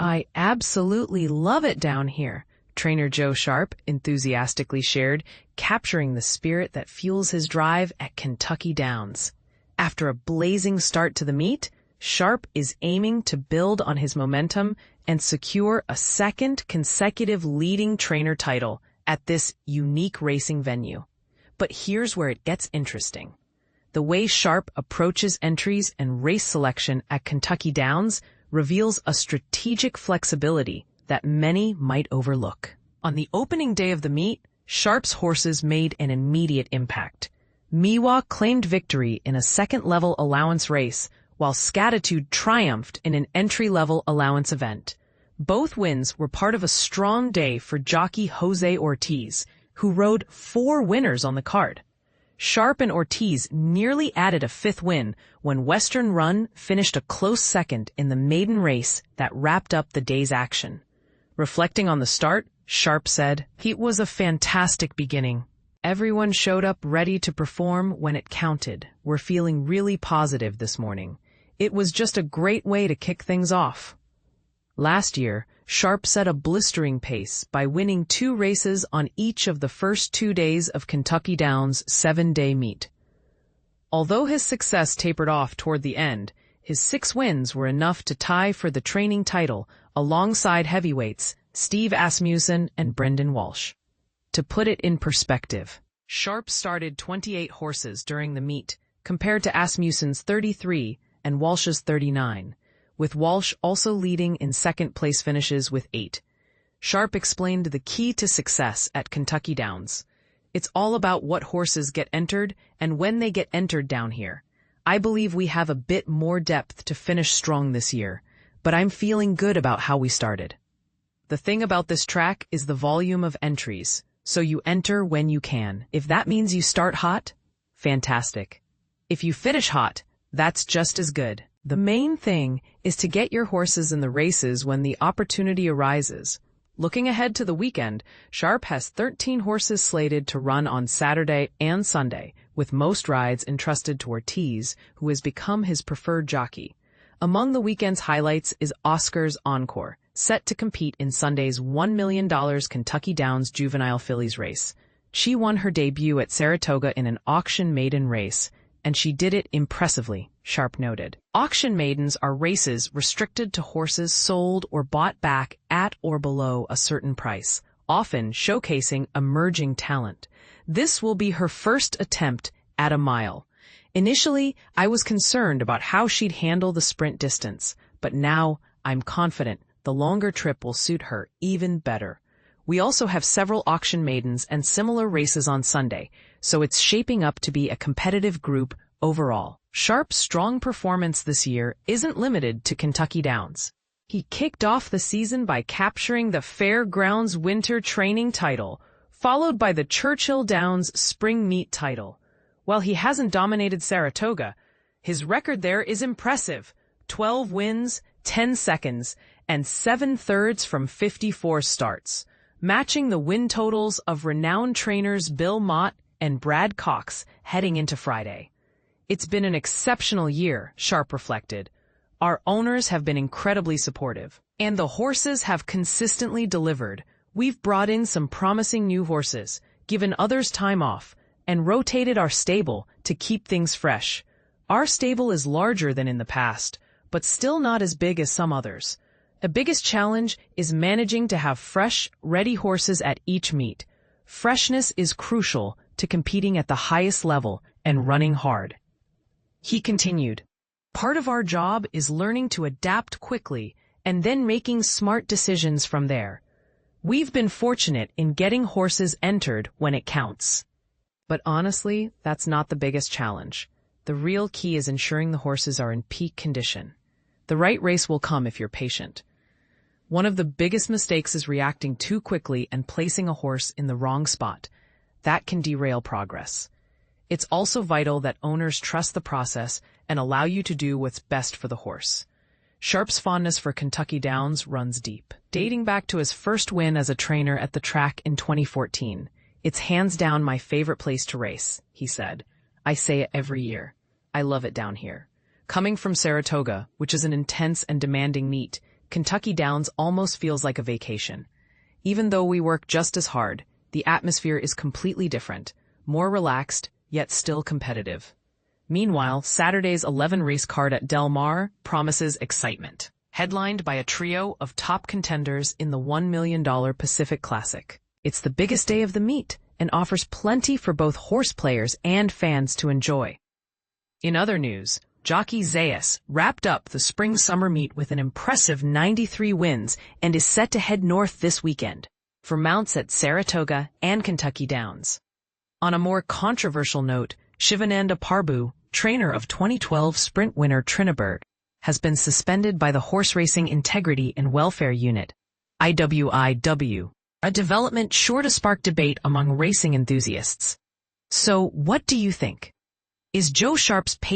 I absolutely love it down here, trainer Joe Sharp enthusiastically shared, capturing the spirit that fuels his drive at Kentucky Downs. After a blazing start to the meet, Sharp is aiming to build on his momentum and secure a second consecutive leading trainer title at this unique racing venue. But here's where it gets interesting. The way Sharp approaches entries and race selection at Kentucky Downs reveals a strategic flexibility that many might overlook. On the opening day of the meet, Sharp's horses made an immediate impact. Miwa claimed victory in a second-level allowance race, while Scattitude triumphed in an entry-level allowance event. Both wins were part of a strong day for jockey Jose Ortiz, who rode 4 winners on the card. Sharp and Ortiz nearly added a 5th win when Western Run finished a close second in the maiden race that wrapped up the day's action. Reflecting on the start, Sharp said, "It was a fantastic beginning. Everyone showed up ready to perform when it counted. We're feeling really positive this morning. It was just a great way to kick things off." Last year, Sharp set a blistering pace by winning 2 races on each of the first 2 days of Kentucky Downs' 7-day meet. Although his success tapered off toward the end, his 6 wins were enough to tie for the training title alongside heavyweights Steve Asmussen and Brendan Walsh. To put it in perspective, Sharp started 28 horses during the meet, compared to Asmussen's 33 and Walsh's 39. With Walsh also leading in second-place finishes with 8. Sharp explained the key to success at Kentucky Downs. "It's all about what horses get entered and when they get entered down here. I believe we have a bit more depth to finish strong this year, but I'm feeling good about how we started. The thing about this track is the volume of entries, so you enter when you can. If that means you start hot, fantastic. If you finish hot, that's just as good. The main thing is to get your horses in the races when the opportunity arises." Looking ahead to the weekend, Sharp has 13 horses slated to run on Saturday and Sunday, with most rides entrusted to Ortiz, who has become his preferred jockey. Among the weekend's highlights is Oscar's Encore, set to compete in Sunday's $1 million Kentucky Downs Juvenile Fillies race. She won her debut at Saratoga in an auction maiden race, and she did it impressively, Sharp noted. Auction maidens are races restricted to horses sold or bought back at or below a certain price, often showcasing emerging talent. This will be her first attempt at a mile. "Initially, I was concerned about how she'd handle the sprint distance, but now I'm confident the longer trip will suit her even better." We also have several auction maidens and similar races on Sunday, so it's shaping up to be a competitive group overall. Sharp's strong performance this year isn't limited to Kentucky Downs. He kicked off the season by capturing the Fairgrounds Winter Training title, followed by the Churchill Downs Spring Meet title. While he hasn't dominated Saratoga, his record there is impressive: 12 wins, 10 seconds, and 7/3 from 54 starts, matching the win totals of renowned trainers Bill Mott and Brad Cox heading into Friday. "It's been an exceptional year," Sharp reflected. "Our owners have been incredibly supportive, and the horses have consistently delivered. We've brought in some promising new horses, given others time off, and rotated our stable to keep things fresh. Our stable is larger than in the past, but still not as big as some others. The biggest challenge is managing to have fresh, ready horses at each meet. Freshness is crucial to competing at the highest level and running hard." He continued, "Part of our job is learning to adapt quickly and then making smart decisions from there. We've been fortunate in getting horses entered when it counts. But honestly, that's not the biggest challenge. The real key is ensuring the horses are in peak condition. The right race will come if you're patient. One of the biggest mistakes is reacting too quickly and placing a horse in the wrong spot. That can derail progress. It's also vital that owners trust the process and allow you to do what's best for the horse." Sharp's fondness for Kentucky Downs runs deep, dating back to his first win as a trainer at the track in 2014. "It's hands down my favorite place to race," he said. "I say it every year. I love it down here." Coming from Saratoga, which is an intense and demanding meet, Kentucky Downs almost feels like a vacation. Even though we work just as hard, the atmosphere is completely different, more relaxed, yet still competitive. Meanwhile, Saturday's 11-race card at Del Mar promises excitement, headlined by a trio of top contenders in the $1 million Pacific Classic. It's the biggest day of the meet and offers plenty for both horse players and fans to enjoy. In other news, jockey Zayas wrapped up the spring-summer meet with an impressive 93 wins and is set to head north this weekend for mounts at Saratoga and Kentucky Downs. On a more controversial note, Shivananda Prabhu, trainer of 2012 sprint winner Thoroughbred, has been suspended by the Horse Racing Integrity and Welfare Unit, IWIW, a development sure to spark debate among racing enthusiasts. So, what do you think? Is Joe Sharp's patience